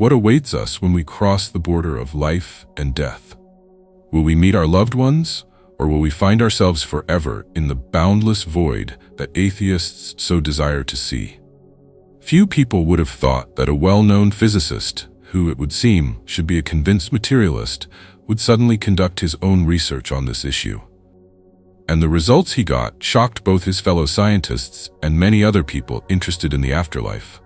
What awaits us when we cross the border of life and death? Will we meet our loved ones, or will we find ourselves forever in the boundless void that atheists so desire to see? Few people would have thought that a well-known physicist, who it would seem should be a convinced materialist, would suddenly conduct his own research on this issue. And the results he got shocked both his fellow scientists and many other people interested in the afterlife.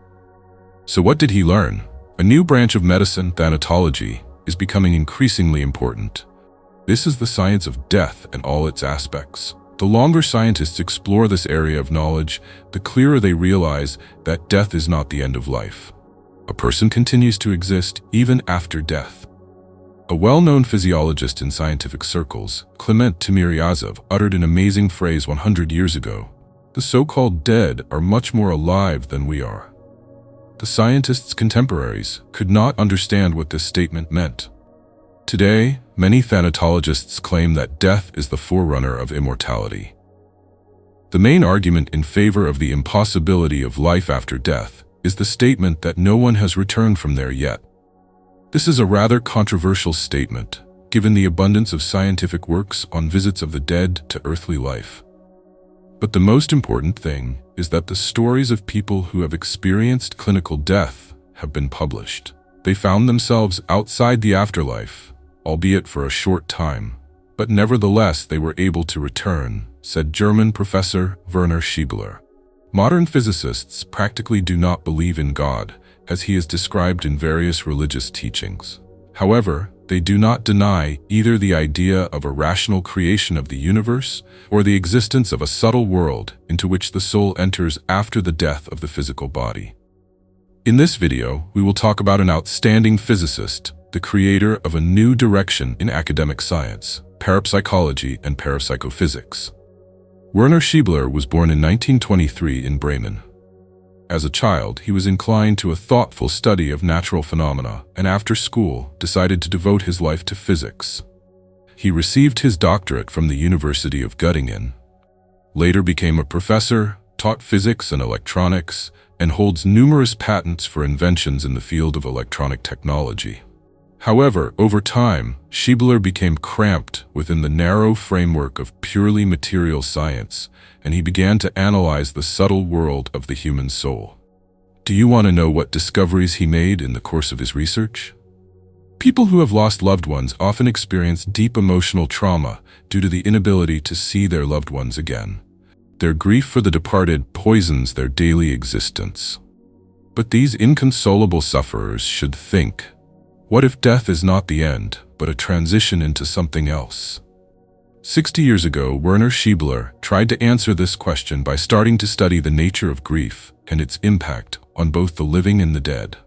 So what did he learn? A new branch of medicine, thanatology, is becoming increasingly important. This is the science of death and all its aspects. The longer scientists explore this area of knowledge, the clearer they realize that death is not the end of life. A person continues to exist even after death. A well-known physiologist in scientific circles, Clement Timiryazev, uttered an amazing phrase 100 years ago: "The so-called dead are much more alive than we are." The scientists' contemporaries could not understand what this statement meant. Today, many thanatologists claim that death is the forerunner of immortality. The main argument in favor of the impossibility of life after death is the statement that no one has returned from there yet. This is a rather controversial statement, given the abundance of scientific works on visits of the dead to earthly life. But the most important thing is that the stories of people who have experienced clinical death have been published. They found themselves outside the afterlife, albeit for a short time, but nevertheless they were able to return, said German professor Werner Schiebeler. Modern physicists practically do not believe in God, as he is described in various religious teachings. However, they do not deny either the idea of a rational creation of the universe or the existence of a subtle world into which the soul enters after the death of the physical body. In this video, we will talk about an outstanding physicist, the creator of a new direction in academic science, parapsychology and parapsychophysics. Werner Schiebeler was born in 1923 in Bremen. As a child, he was inclined to a thoughtful study of natural phenomena, and after school, decided to devote his life to physics. He received his doctorate from the University of Göttingen, later became a professor, taught physics and electronics, and holds numerous patents for inventions in the field of electronic technology. However, over time, Schiebeler became cramped within the narrow framework of purely material science, and he began to analyze the subtle world of the human soul. Do you want to know what discoveries he made in the course of his research? People who have lost loved ones often experience deep emotional trauma due to the inability to see their loved ones again. Their grief for the departed poisons their daily existence. But these inconsolable sufferers should think, what if death is not the end, but a transition into something else? 60 years ago, Werner Schiebeler tried to answer this question by starting to study the nature of grief and its impact on both the living and the dead.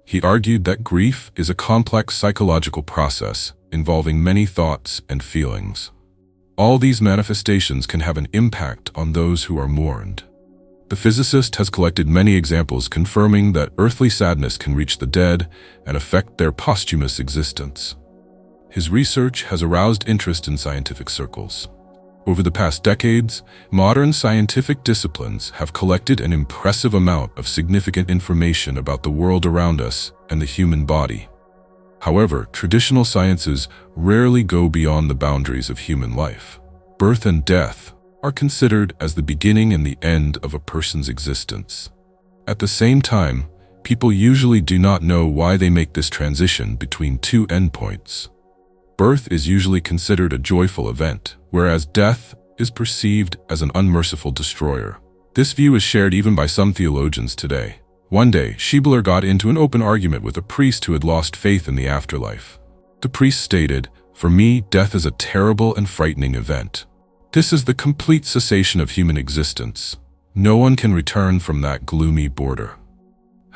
He argued that grief is a complex psychological process involving many thoughts and feelings. All these manifestations can have an impact on those who are mourned. The physicist has collected many examples confirming that earthly sadness can reach the dead and affect their posthumous existence. His research has aroused interest in scientific circles. Over the past decades, modern scientific disciplines have collected an impressive amount of significant information about the world around us and the human body. However, traditional sciences rarely go beyond the boundaries of human life. Birth and death are considered as the beginning and the end of a person's existence. At the same time, people usually do not know why they make this transition between two endpoints. Birth is usually considered a joyful event, whereas death is perceived as an unmerciful destroyer. This view is shared even by some theologians today. One day, Schiebeler got into an open argument with a priest who had lost faith in the afterlife. The priest stated, "For me, death is a terrible and frightening event. This is the complete cessation of human existence. No one can return from that gloomy border."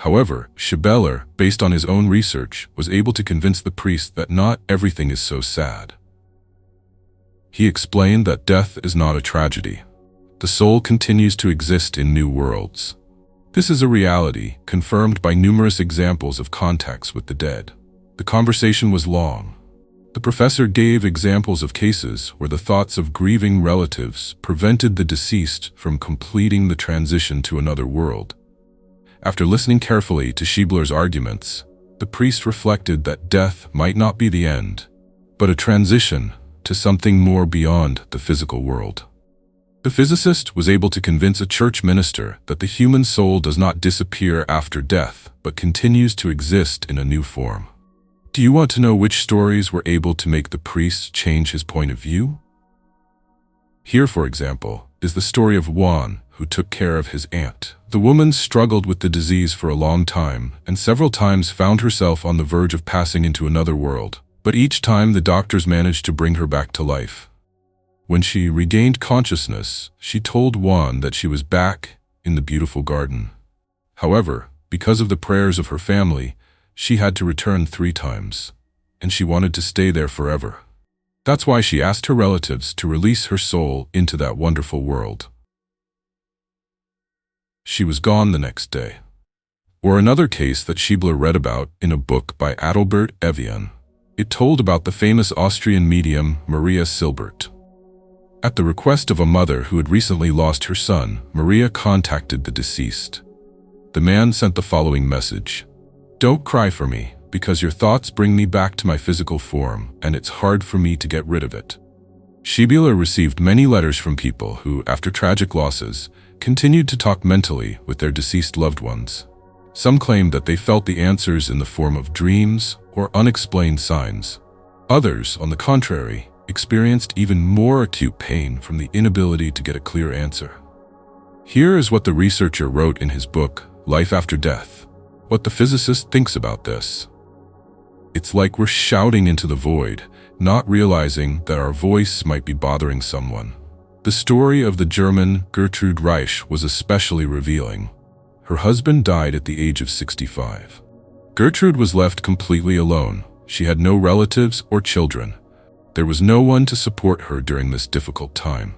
However, Schiebeler, based on his own research, was able to convince the priest that not everything is so sad. He explained that death is not a tragedy. The soul continues to exist in new worlds. This is a reality confirmed by numerous examples of contacts with the dead. The conversation was long. The professor gave examples of cases where the thoughts of grieving relatives prevented the deceased from completing the transition to another world. After listening carefully to Schiebeler's arguments, the priest reflected that death might not be the end, but a transition to something more beyond the physical world. The physicist was able to convince a church minister that the human soul does not disappear after death, but continues to exist in a new form. Do you want to know which stories were able to make the priest change his point of view? Here, for example, is the story of Juan, who took care of his aunt. The woman struggled with the disease for a long time and several times found herself on the verge of passing into another world, but each time the doctors managed to bring her back to life. When she regained consciousness, she told Juan that she was back in the beautiful garden. However, because of the prayers of her family, she had to return 3 times, and she wanted to stay there forever. That's why she asked her relatives to release her soul into that wonderful world. She was gone the next day. Or another case that Schiebeler read about in a book by Adalbert Evian. It told about the famous Austrian medium Maria Silbert. At the request of a mother who had recently lost her son, Maria contacted the deceased. The man sent the following message: "Don't cry for me, because your thoughts bring me back to my physical form, and it's hard for me to get rid of it." Schiebeler received many letters from people who, after tragic losses, continued to talk mentally with their deceased loved ones. Some claimed that they felt the answers in the form of dreams or unexplained signs. Others, on the contrary, experienced even more acute pain from the inability to get a clear answer. Here is what the researcher wrote in his book, Life After Death. What the physicist thinks about this. It's like we're shouting into the void, not realizing that our voice might be bothering someone. The story of the German Gertrude Reich was especially revealing. Her husband died at the age of 65. Gertrude was left completely alone. She had no relatives or children. There was no one to support her during this difficult time.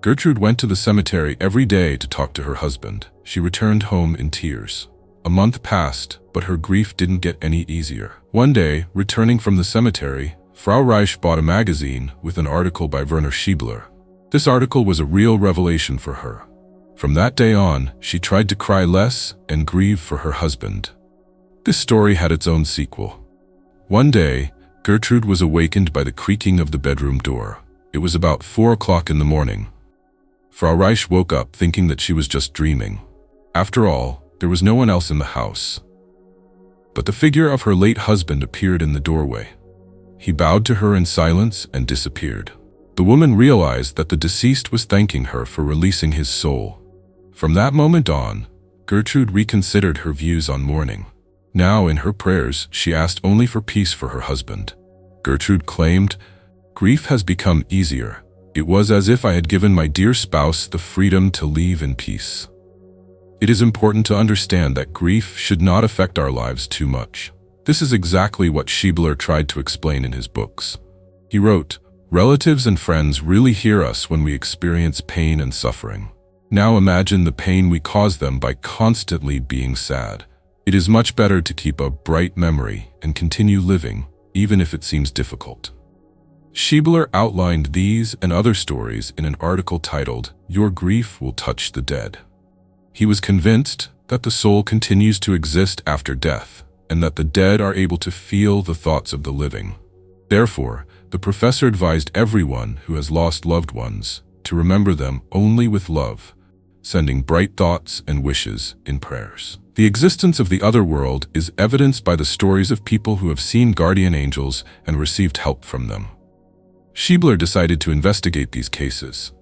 Gertrude went to the cemetery every day to talk to her husband. She returned home in tears. A month passed, but her grief didn't get any easier. One day, returning from the cemetery, Frau Reich bought a magazine with an article by Werner Schiebeler. This article was a real revelation for her. From that day on, she tried to cry less and grieve for her husband. This story had its own sequel. One day, Gertrude was awakened by the creaking of the bedroom door. It was about 4 o'clock in the morning. Frau Reich woke up thinking that she was just dreaming. After all, there was no one else in the house. But the figure of her late husband appeared in the doorway. He bowed to her in silence and disappeared. The woman realized that the deceased was thanking her for releasing his soul. From that moment on, Gertrude reconsidered her views on mourning. Now, in her prayers, she asked only for peace for her husband. Gertrude claimed, "Grief has become easier. It was as if I had given my dear spouse the freedom to leave in peace." It is important to understand that grief should not affect our lives too much. This is exactly what Schiebeler tried to explain in his books. He wrote, "Relatives and friends really hear us when we experience pain and suffering. Now imagine the pain we cause them by constantly being sad. It is much better to keep a bright memory and continue living, even if it seems difficult." Schiebeler outlined these and other stories in an article titled, "Your Grief Will Touch the Dead." He was convinced that the soul continues to exist after death, and that the dead are able to feel the thoughts of the living. Therefore, the professor advised everyone who has lost loved ones to remember them only with love, sending bright thoughts and wishes in prayers. The existence of the other world is evidenced by the stories of people who have seen guardian angels and received help from them. Schiebeler decided to investigate these cases.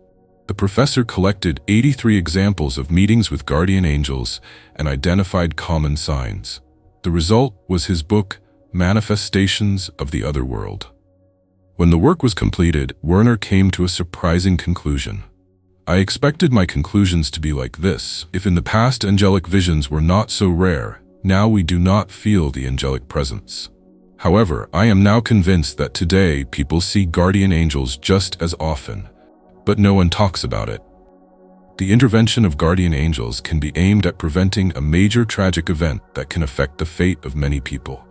The professor collected 83 examples of meetings with guardian angels and identified common signs. The result was his book, Manifestations of the Other World. When the work was completed, Werner came to a surprising conclusion. "I expected my conclusions to be like this. If in the past angelic visions were not so rare, now we do not feel the angelic presence. However, I am now convinced that today people see guardian angels just as often, but no one talks about it." The intervention of guardian angels can be aimed at preventing a major tragic event that can affect the fate of many people,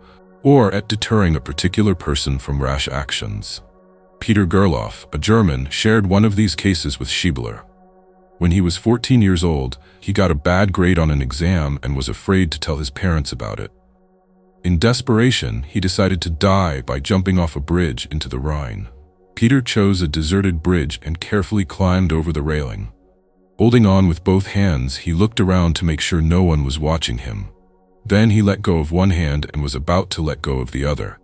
or at deterring a particular person from rash actions. Peter Gerloff, a German, shared one of these cases with Schiebeler. When he was 14 years old, he got a bad grade on an exam and was afraid to tell his parents about it. In desperation, he decided to die by jumping off a bridge into the Rhine. Peter chose a deserted bridge and carefully climbed over the railing. Holding on with both hands, he looked around to make sure no one was watching him. Then he let go of one hand and was about to let go of the other.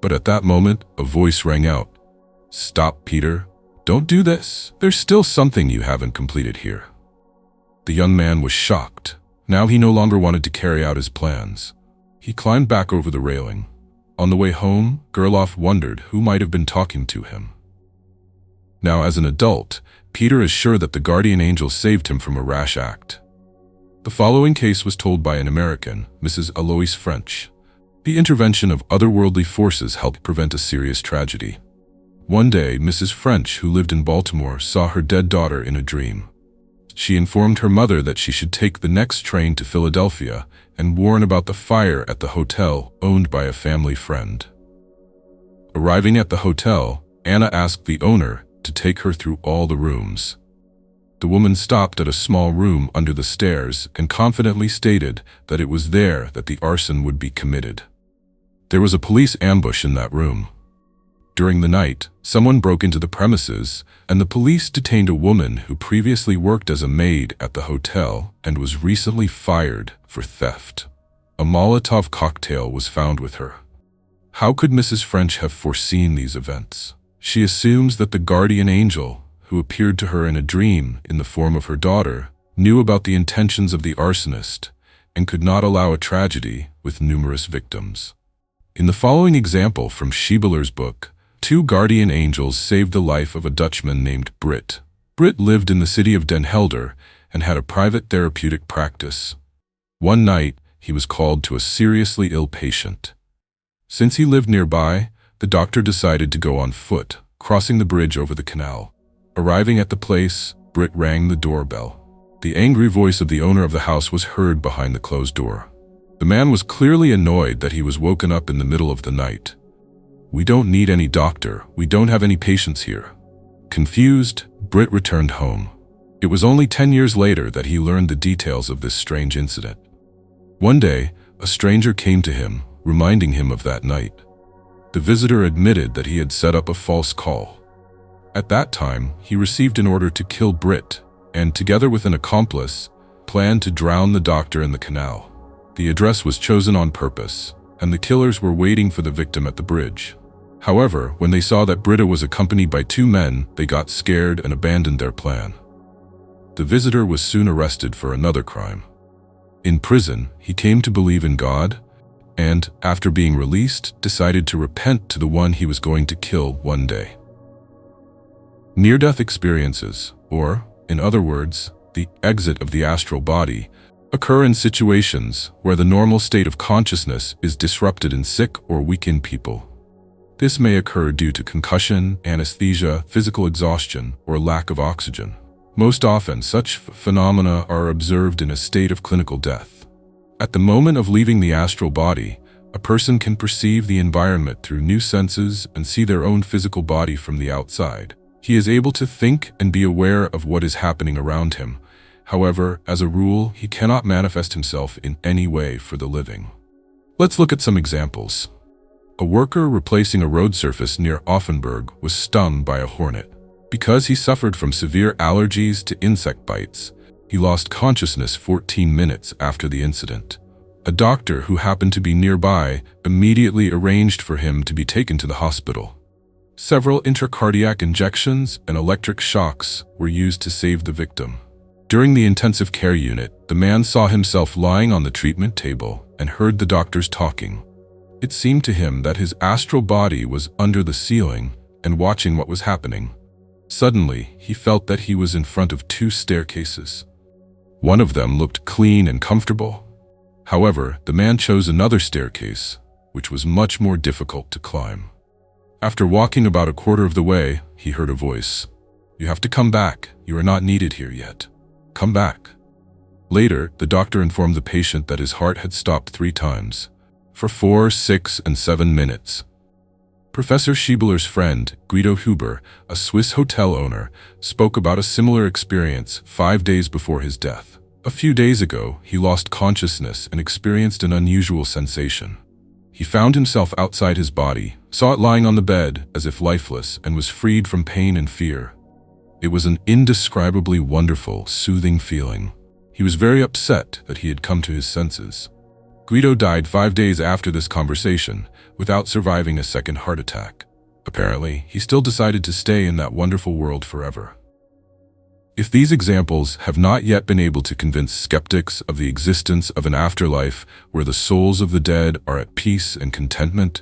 But at that moment, a voice rang out. "Stop, Peter. Don't do this. There's still something you haven't completed here." The young man was shocked. Now he no longer wanted to carry out his plans. He climbed back over the railing. On the way home, Gerloff wondered who might have been talking to him. Now, as an adult, Peter is sure that the guardian angel saved him from a rash act. The following case was told by an American, Mrs. Alois French. The intervention of otherworldly forces helped prevent a serious tragedy. One day, Mrs. French, who lived in Baltimore, saw her dead daughter in a dream. She informed her mother that she should take the next train to Philadelphia and warn about the fire at the hotel owned by a family friend. Arriving at the hotel, Anna asked the owner to take her through all the rooms. The woman stopped at a small room under the stairs and confidently stated that it was there that the arson would be committed. There was a police ambush in that room. During the night, someone broke into the premises, and the police detained a woman who previously worked as a maid at the hotel and was recently fired for theft. A Molotov cocktail was found with her. How could Mrs. French have foreseen these events? She assumes that the guardian angel, who appeared to her in a dream in the form of her daughter, knew about the intentions of the arsonist and could not allow a tragedy with numerous victims. In the following example from Schiebeler's book, 2 guardian angels saved the life of a Dutchman named Britt. Britt lived in the city of Den Helder and had a private therapeutic practice. One night, he was called to a seriously ill patient. Since he lived nearby, the doctor decided to go on foot, crossing the bridge over the canal. Arriving at the place, Britt rang the doorbell. The angry voice of the owner of the house was heard behind the closed door. The man was clearly annoyed that he was woken up in the middle of the night. "We don't need any doctor. We don't have any patients here." Confused, Britt returned home. It was only 10 years later that he learned the details of this strange incident. One day, a stranger came to him, reminding him of that night. The visitor admitted that he had set up a false call. At that time, he received an order to kill Britt, and together with an accomplice, planned to drown the doctor in the canal. The address was chosen on purpose, and the killers were waiting for the victim at the bridge. However, when they saw that Britta was accompanied by 2 men, they got scared and abandoned their plan. The visitor was soon arrested for another crime. In prison, he came to believe in God, and, after being released, decided to repent to the one he was going to kill one day. Near-death experiences, or, in other words, the exit of the astral body, occur in situations where the normal state of consciousness is disrupted in sick or weakened people. This may occur due to concussion, anesthesia, physical exhaustion, or lack of oxygen. Most often, such phenomena are observed in a state of clinical death. At the moment of leaving the astral body, a person can perceive the environment through new senses and see their own physical body from the outside. He is able to think and be aware of what is happening around him. However, as a rule, he cannot manifest himself in any way for the living. Let's look at some examples. A worker replacing a road surface near Offenburg was stung by a hornet. Because he suffered from severe allergies to insect bites, he lost consciousness 14 minutes after the incident. A doctor who happened to be nearby immediately arranged for him to be taken to the hospital. Several intracardiac injections and electric shocks were used to save the victim. During the intensive care unit, the man saw himself lying on the treatment table and heard the doctors talking. It seemed to him that his astral body was under the ceiling and watching what was happening. Suddenly, he felt that he was in front of 2 staircases. One of them looked clean and comfortable. However, the man chose another staircase, which was much more difficult to climb. After walking about a quarter of the way, he heard a voice. "You have to come back. You are not needed here yet. Come back." Later, the doctor informed the patient that his heart had stopped 3 times, for 4, 6, and 7 minutes. Professor Schiebeler's friend, Guido Huber, a Swiss hotel owner, spoke about a similar experience 5 days before his death. A few days ago, he lost consciousness and experienced an unusual sensation. He found himself outside his body, saw it lying on the bed as if lifeless, and was freed from pain and fear. It was an indescribably wonderful, soothing feeling. He was very upset that he had come to his senses. Guido died 5 days after this conversation, without surviving a second heart attack. Apparently, he still decided to stay in that wonderful world forever. If these examples have not yet been able to convince skeptics of the existence of an afterlife where the souls of the dead are at peace and contentment,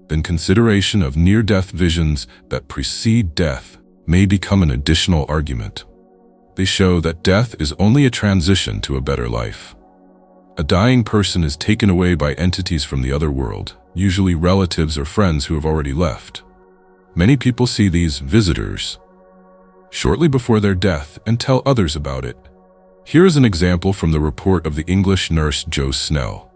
then consideration of near-death visions that precede death may become an additional argument. They show that death is only a transition to a better life. A dying person is taken away by entities from the other world, usually relatives or friends who have already left. Many people see these visitors shortly before their death and tell others about it. Here is an example from the report of the English nurse Jo Snell.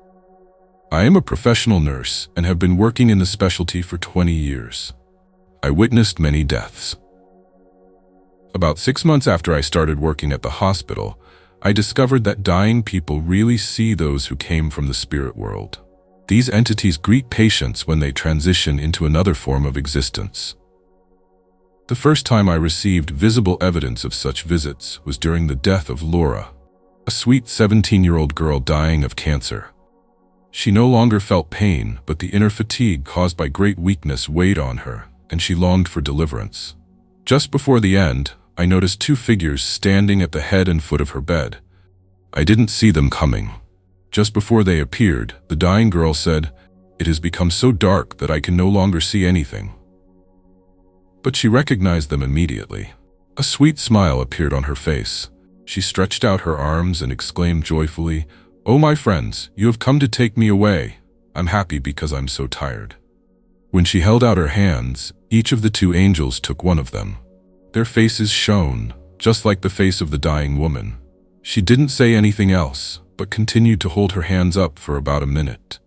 I am a professional nurse and have been working in the specialty for 20 years. I witnessed many deaths. About 6 months after I started working at the hospital, I discovered that dying people really see those who came from the spirit world. These entities greet patients when they transition into another form of existence. The first time I received visible evidence of such visits was during the death of Laura, a sweet 17-year-old girl dying of cancer. She no longer felt pain, but the inner fatigue caused by great weakness weighed on her, and she longed for deliverance. Just before the end, I noticed 2 figures standing at the head and foot of her bed. I didn't see them coming. Just before they appeared, the dying girl said, "It has become so dark that I can no longer see anything." But she recognized them immediately. A sweet smile appeared on her face. She stretched out her arms and exclaimed joyfully, "Oh, my friends, you have come to take me away. I'm happy because I'm so tired." When she held out her hands, each of the 2 angels took one of them. Their faces shone, just like the face of the dying woman. She didn't say anything else, but continued to hold her hands up for about a minute.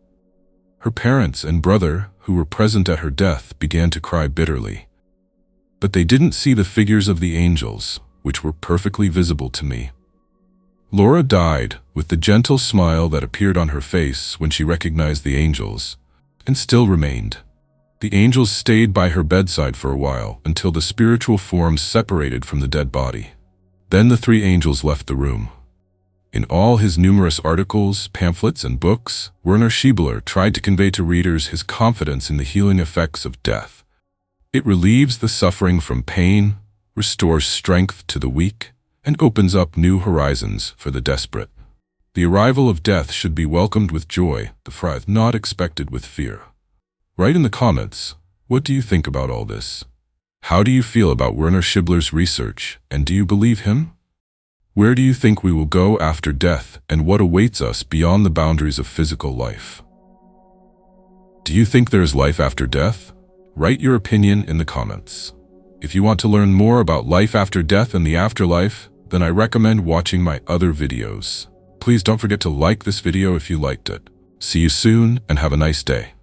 Her parents and brother, who were present at her death, began to cry bitterly. But they didn't see the figures of the angels, which were perfectly visible to me. Laura died with the gentle smile that appeared on her face when she recognized the angels, and still remained. The angels stayed by her bedside for a while until the spiritual forms separated from the dead body. Then the 3 angels left the room. In all his numerous articles, pamphlets, and books, Werner Schiebeler tried to convey to readers his confidence in the healing effects of death. It relieves the suffering from pain, restores strength to the weak, and opens up new horizons for the desperate. The arrival of death should be welcomed with joy, the fright not expected with fear. Write in the comments, what do you think about all this? How do you feel about Werner Schiebeler's research, and do you believe him? Where do you think we will go after death, and what awaits us beyond the boundaries of physical life? Do you think there is life after death? Write your opinion in the comments. If you want to learn more about life after death and the afterlife, then I recommend watching my other videos. Please don't forget to like this video if you liked it. See you soon and have a nice day.